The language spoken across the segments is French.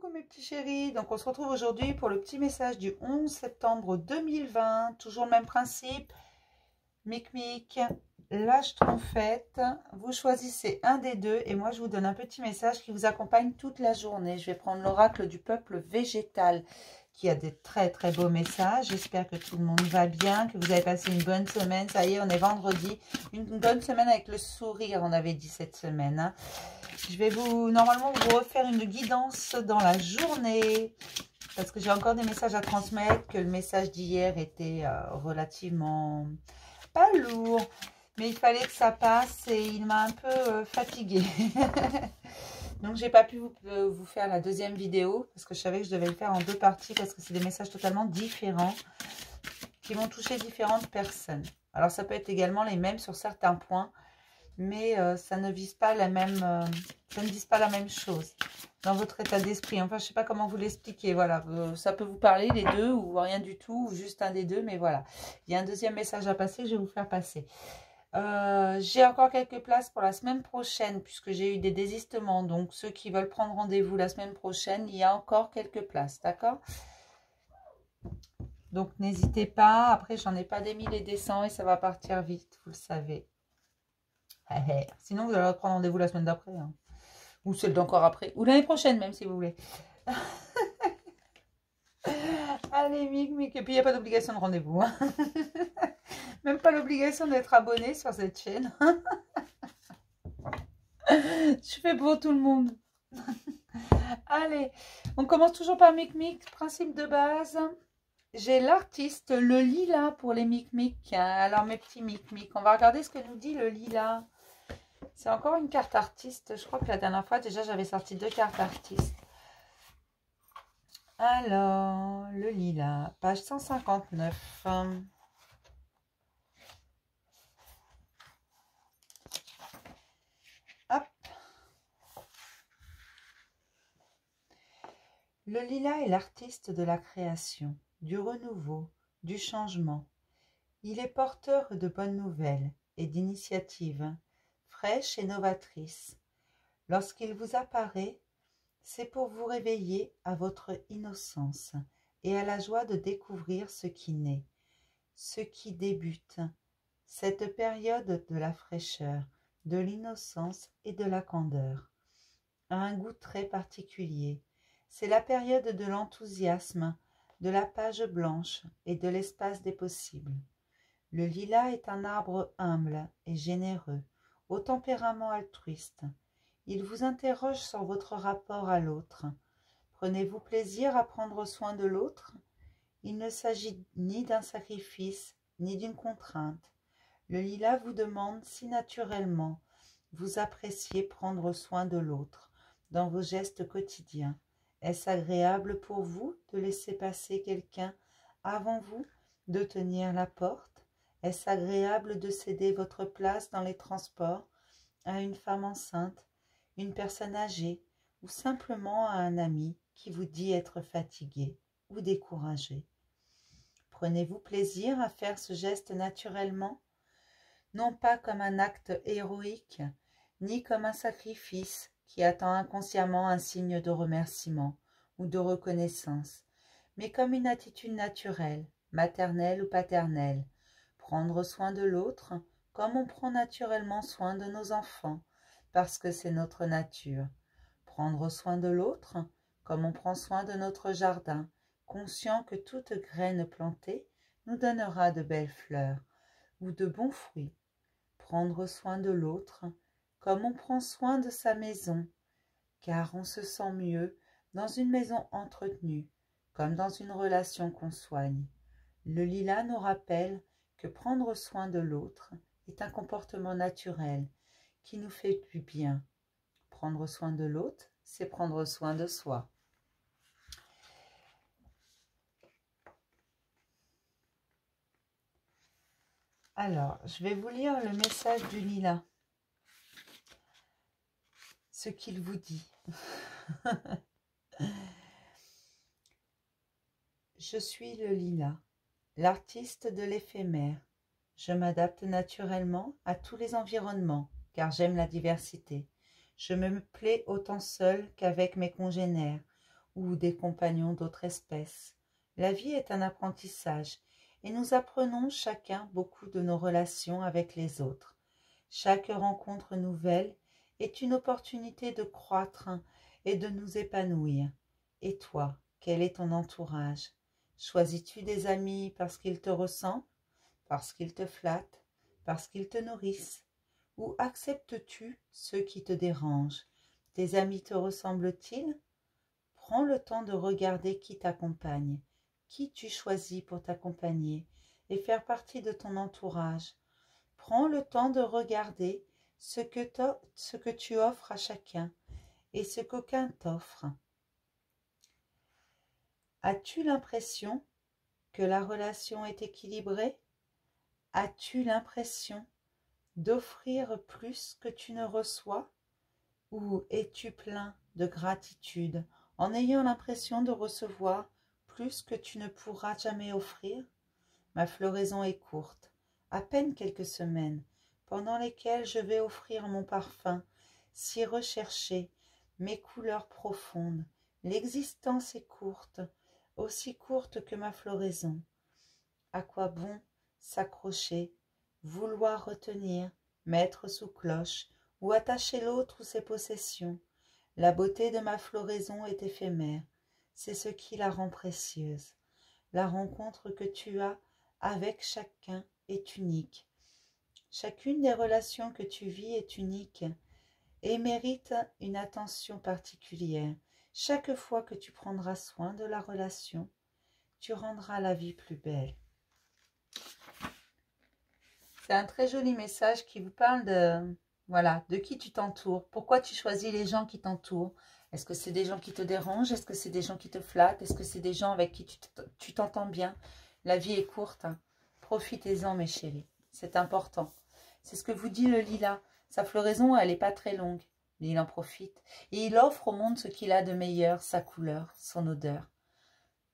Coucou mes petits chéris, donc on se retrouve aujourd'hui pour le petit message du 11 septembre 2020, toujours le même principe, Mic, la Schtroumpfette, vous choisissez un des deux et moi je vous donne un petit message qui vous accompagne toute la journée. Je vais prendre l'oracle du peuple végétal qui a des très très beaux messages. J'espère que tout le monde va bien, que vous avez passé une bonne semaine. Ça y est, on est vendredi, une bonne semaine avec le sourire, on avait dit cette semaine, hein. Je vais normalement vous refaire une guidance dans la journée parce que j'ai encore des messages à transmettre, que le message d'hier était relativement pas lourd, mais il fallait que ça passe et il m'a un peu fatiguée. Donc j'ai pas pu vous faire la deuxième vidéo parce que je savais que je devais le faire en deux parties parce que c'est des messages totalement différents qui vont toucher différentes personnes. Alors ça peut être également les mêmes sur certains points, mais ça ne vise pas la même, ça ne vise pas la même chose dans votre état d'esprit. Enfin, je sais pas comment vous l'expliquer. Voilà, ça peut vous parler les deux ou rien du tout, ou juste un des deux, mais voilà. Il y a un deuxième message à passer que je vais vous faire passer. J'ai encore quelques places pour la semaine prochaine puisque j'ai eu des désistements. Donc ceux qui veulent prendre rendez-vous la semaine prochaine, il y a encore quelques places, d'accord? Donc n'hésitez pas. Après, j'en ai pas des 1000 et des 100 et ça va partir vite, vous le savez. Sinon, vous allez prendre rendez-vous la semaine d'après. Hein. Ou celle d'encore après. Ou l'année prochaine, même, si vous voulez. Allez, Mic. Et puis, il n'y a pas d'obligation de rendez-vous. Hein. Même pas l'obligation d'être abonné sur cette chaîne. Je fais pour tout le monde. Allez, on commence toujours par Mic. Principe de base. J'ai l'artiste, le lilas pour les Mic. Alors, mes petits Mic. On va regarder ce que nous dit le lilas. C'est encore une carte artiste. Je crois que la dernière fois, déjà, j'avais sorti 2 cartes artistes. Alors, le lilas, page 159. Hop. Le lilas est l'artiste de la création, du renouveau, du changement. Il est porteur de bonnes nouvelles et d'initiatives fraîches et novatrices. Lorsqu'il vous apparaît, c'est pour vous réveiller à votre innocence et à la joie de découvrir ce qui naît, ce qui débute, cette période de la fraîcheur, de l'innocence et de la candeur, a un goût très particulier. C'est la période de l'enthousiasme, de la page blanche et de l'espace des possibles. Le lilas est un arbre humble et généreux, au tempérament altruiste. Il vous interroge sur votre rapport à l'autre. Prenez-vous plaisir à prendre soin de l'autre? Il ne s'agit ni d'un sacrifice, ni d'une contrainte. Le lilas vous demande si naturellement vous appréciez prendre soin de l'autre dans vos gestes quotidiens. Est-ce agréable pour vous de laisser passer quelqu'un avant vous, de tenir la porte? Est-ce agréable de céder votre place dans les transports à une femme enceinte, une personne âgée ou simplement à un ami qui vous dit être fatigué ou découragé? Prenez-vous plaisir à faire ce geste naturellement, non pas comme un acte héroïque, ni comme un sacrifice qui attend inconsciemment un signe de remerciement ou de reconnaissance, mais comme une attitude naturelle, maternelle ou paternelle, prendre soin de l'autre comme on prend naturellement soin de nos enfants, parce que c'est notre nature, prendre soin de l'autre comme on prend soin de notre jardin, conscient que toute graine plantée nous donnera de belles fleurs ou de bons fruits. Prendre soin de l'autre comme on prend soin de sa maison, car on se sent mieux dans une maison entretenue, comme dans une relation qu'on soigne. Le lilas nous rappelle que prendre soin de l'autre est un comportement naturel qui nous fait du bien. Prendre soin de l'autre, c'est prendre soin de soi. Alors, je vais vous lire le message du lilas. Ce qu'il vous dit. Je suis le lilas, l'artiste de l'éphémère. Je m'adapte naturellement à tous les environnements, car j'aime la diversité. Je me plais autant seul qu'avec mes congénères, ou des compagnons d'autres espèces. La vie est un apprentissage et nous apprenons chacun beaucoup de nos relations avec les autres. Chaque rencontre nouvelle est une opportunité de croître et de nous épanouir. Et toi, quel est ton entourage? Choisis-tu des amis parce qu'ils te ressemblent, parce qu'ils te flattent, parce qu'ils te nourrissent? Ou acceptes-tu ceux qui te dérangent? Tes amis te ressemblent-ils? Prends le temps de regarder qui t'accompagne, qui tu choisis pour t'accompagner et faire partie de ton entourage. Prends le temps de regarder ce que tu offres à chacun et ce qu'aucun t'offre. As-tu l'impression que la relation est équilibrée? As-tu l'impression d'offrir plus que tu ne reçois? Ou es-tu plein de gratitude en ayant l'impression de recevoir plus que tu ne pourras jamais offrir? Ma floraison est courte, à peine quelques semaines, pendant lesquelles je vais offrir mon parfum, si recherché, mes couleurs profondes. L'existence est courte, aussi courte que ma floraison. À quoi bon s'accrocher, vouloir retenir, mettre sous cloche, ou attacher l'autre ou ses possessions? La beauté de ma floraison est éphémère, c'est ce qui la rend précieuse. La rencontre que tu as avec chacun est unique. Chacune des relations que tu vis est unique et mérite une attention particulière. Chaque fois que tu prendras soin de la relation, tu rendras la vie plus belle. C'est un très joli message qui vous parle de, voilà, de qui tu t'entoures, pourquoi tu choisis les gens qui t'entourent. Est-ce que c'est des gens qui te dérangent? Est-ce que c'est des gens qui te flattent? Est-ce que c'est des gens avec qui tu t'entends bien? La vie est courte, hein. Profitez-en mes chéris, c'est important. C'est ce que vous dit le lilas. Sa floraison, elle n'est pas très longue, mais il en profite. Et il offre au monde ce qu'il a de meilleur, sa couleur, son odeur.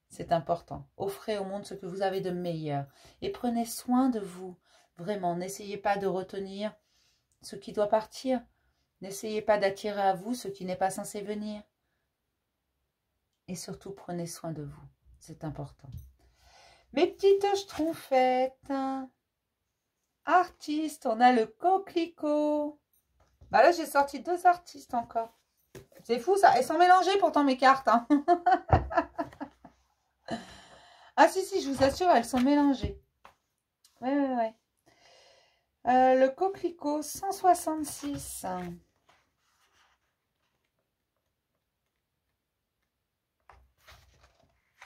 C'est important. Offrez au monde ce que vous avez de meilleur. Et prenez soin de vous. Vraiment, n'essayez pas de retenir ce qui doit partir. N'essayez pas d'attirer à vous ce qui n'est pas censé venir. Et surtout, prenez soin de vous. C'est important. Mes petites schtroumpfettes. Artistes, on a le coquelicot. Bah là, j'ai sorti 2 artistes encore. C'est fou ça. Elles sont mélangées pourtant mes cartes. Hein. Ah si, je vous assure, elles sont mélangées. Ouais. Le coquelicot 166.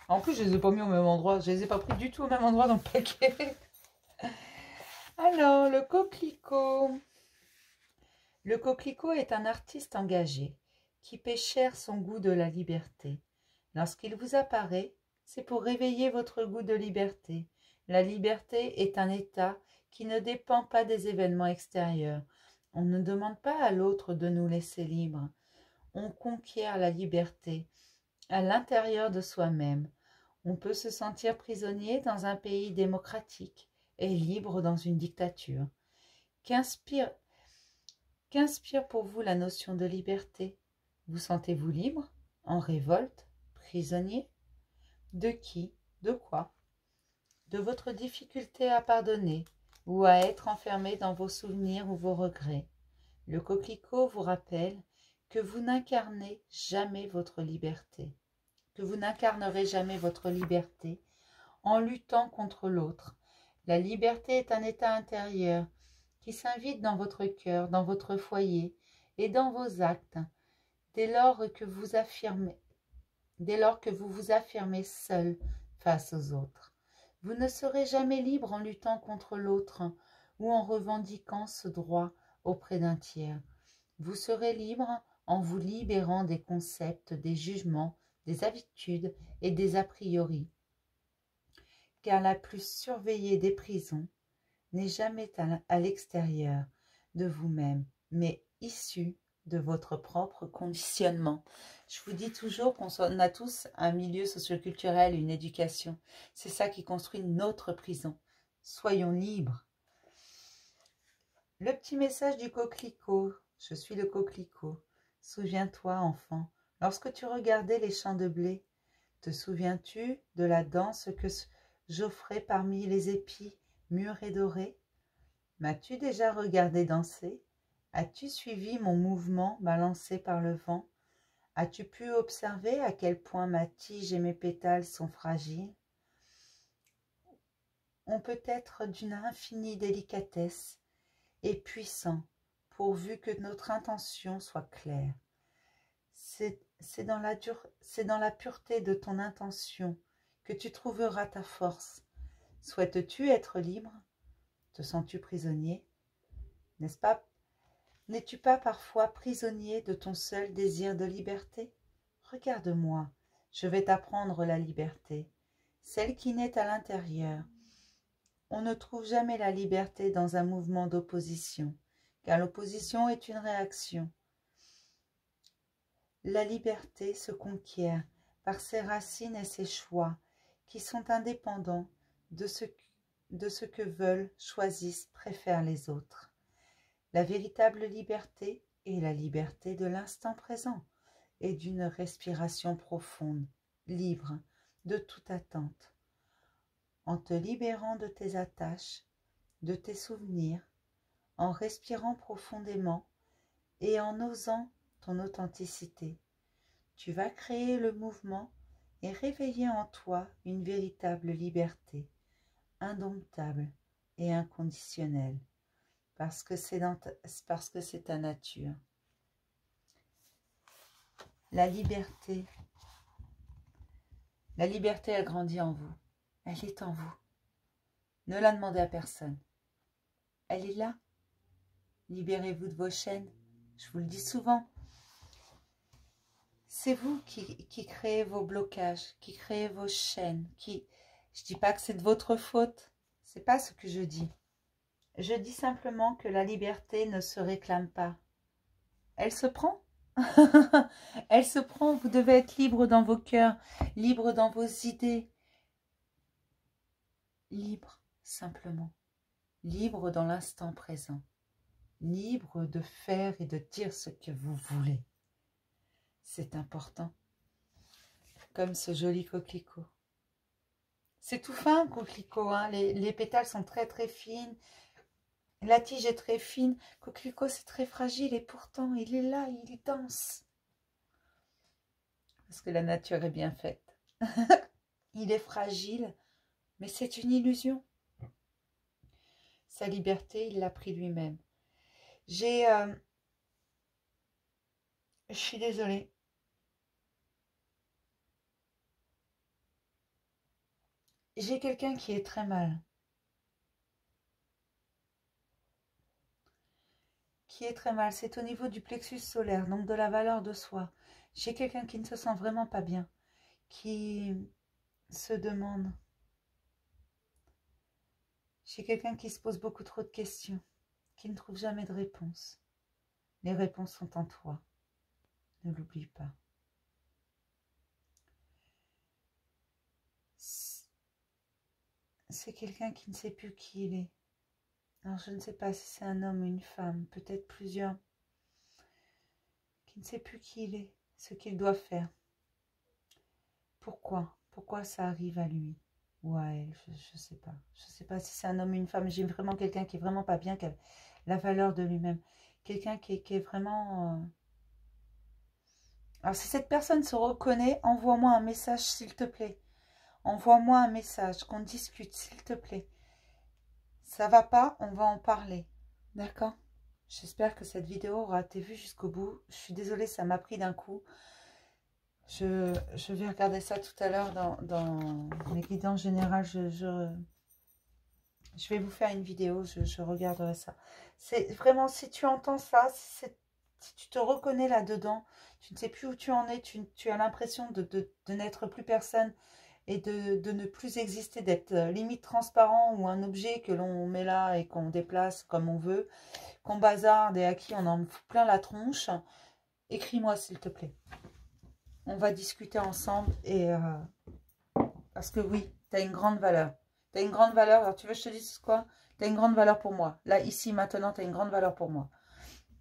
En plus, je les ai pas mis au même endroit. Je les ai pas pris du tout au même endroit dans le paquet. Alors, le coquelicot. Le coquelicot est un artiste engagé qui paie cher son goût de la liberté. Lorsqu'il vous apparaît, c'est pour réveiller votre goût de liberté. La liberté est un état qui ne dépend pas des événements extérieurs. On ne demande pas à l'autre de nous laisser libres. On conquiert la liberté à l'intérieur de soi-même. On peut se sentir prisonnier dans un pays démocratique et libre dans une dictature. Qu'inspire pour vous la notion de liberté? Vous sentez-vous libre, en révolte, prisonnier? De qui? De quoi? De votre difficulté à pardonner ou à être enfermé dans vos souvenirs ou vos regrets. Le coquelicot vous rappelle que vous n'incarnez jamais votre liberté, que vous n'incarnerez jamais votre liberté en luttant contre l'autre. La liberté est un état intérieur qui s'invite dans votre cœur, dans votre foyer et dans vos actes, dès lors que vous vous affirmez seul face aux autres. Vous ne serez jamais libre en luttant contre l'autre ou en revendiquant ce droit auprès d'un tiers. Vous serez libre en vous libérant des concepts, des jugements, des habitudes et des a priori. Car la plus surveillée des prisons n'est jamais à l'extérieur de vous-même, mais issue de votre propre conditionnement. Je vous dis toujours qu'on a tous un milieu socioculturel, une éducation. C'est ça qui construit notre prison. Soyons libres. Le petit message du coquelicot. Je suis le coquelicot. Souviens-toi, enfant, Lorsque tu regardais les champs de blé, te souviens-tu de la danse que j'offrais parmi les épis mûrs et dorés? M'as-tu déjà regardé danser? As-tu suivi mon mouvement balancé par le vent? As-tu pu observer à quel point ma tige et mes pétales sont fragiles? On peut être d'une infinie délicatesse et puissant, pourvu que notre intention soit claire. C'est dans la pureté de ton intention que tu trouveras ta force. Souhaites-tu être libre? Te sens-tu prisonnier? N'est-ce pas? N'es-tu pas parfois prisonnier de ton seul désir de liberté? Regarde-moi, je vais t'apprendre la liberté, celle qui naît à l'intérieur. On ne trouve jamais la liberté dans un mouvement d'opposition, car l'opposition est une réaction. La liberté se conquiert par ses racines et ses choix, qui sont indépendants de ce que veulent, choisissent, préfèrent les autres. La véritable liberté est la liberté de l'instant présent et d'une respiration profonde, libre de toute attente. En te libérant de tes attaches, de tes souvenirs, en respirant profondément et en osant ton authenticité, tu vas créer le mouvement et réveiller en toi une véritable liberté, indomptable et inconditionnelle, parce que c'est ta nature. La liberté, elle grandit en vous, elle est en vous. Ne la demandez à personne, elle est là. Libérez-vous de vos chaînes, je vous le dis souvent. C'est vous qui créez vos blocages, qui créez vos chaînes. Je ne dis pas que c'est de votre faute, c'est pas ce que je dis. Je dis simplement que la liberté ne se réclame pas. Elle se prend. Elle se prend. Vous devez être libre dans vos cœurs, libre dans vos idées. Libre, simplement. Libre dans l'instant présent. Libre de faire et de dire ce que vous voulez. C'est important. Comme ce joli coquelicot. C'est tout fin, coquelicot. Hein. Les pétales sont très très fines. La tige est très fine. Coquelicot, c'est très fragile. Et pourtant, il est là, il danse. Parce que la nature est bien faite. Il est fragile, mais c'est une illusion. Sa liberté, il l'a pris lui-même. Je suis désolée. J'ai quelqu'un qui est très mal. Qui est très mal. C'est au niveau du plexus solaire, donc de la valeur de soi. J'ai quelqu'un qui ne se sent vraiment pas bien. Qui se demande. J'ai quelqu'un qui se pose beaucoup trop de questions. Qui ne trouve jamais de réponse. Les réponses sont en toi. Ne l'oublie pas. C'est quelqu'un qui ne sait plus qui il est. Alors je ne sais pas si c'est un homme ou une femme, peut-être plusieurs, qui ne sait plus qui il est, ce qu'il doit faire. Pourquoi? Pourquoi ça arrive à lui ou à elle? Je ne sais pas. Je ne sais pas si c'est un homme ou une femme. J'ai vraiment quelqu'un qui est vraiment pas bien, qui a la valeur de lui-même. Quelqu'un qui est vraiment... Alors si cette personne se reconnaît, envoie-moi un message s'il te plaît. Envoie-moi un message, qu'on discute s'il te plaît. Ça va pas, on va en parler. D'accord? J'espère que cette vidéo aura été vue jusqu'au bout. Je suis désolée, ça m'a pris d'un coup. Je vais regarder ça tout à l'heure dans mes guidances générales. Je vais vous faire une vidéo, je regarderai ça. C'est vraiment, si tu entends ça, si tu te reconnais là-dedans, tu ne sais plus où tu en es, tu as l'impression de n'être plus personne et de ne plus exister, d'être limite transparent ou un objet que l'on met là et qu'on déplace comme on veut, qu'on bazarde et à qui on en fout plein la tronche, écris-moi s'il te plaît. On va discuter ensemble et parce que oui, tu as une grande valeur. Tu as une grande valeur. Alors tu veux que je te dise quoi? Tu as une grande valeur pour moi. Là, ici, maintenant, tu as une grande valeur pour moi.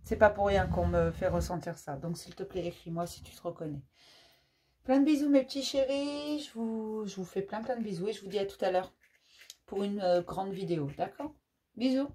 C'est pas pour rien qu'on me fait ressentir ça. Donc, s'il te plaît, écris-moi si tu te reconnais. Plein de bisous, mes petits chéris. Je vous fais plein de bisous et je vous dis à tout à l'heure pour une grande vidéo. D'accord? Bisous.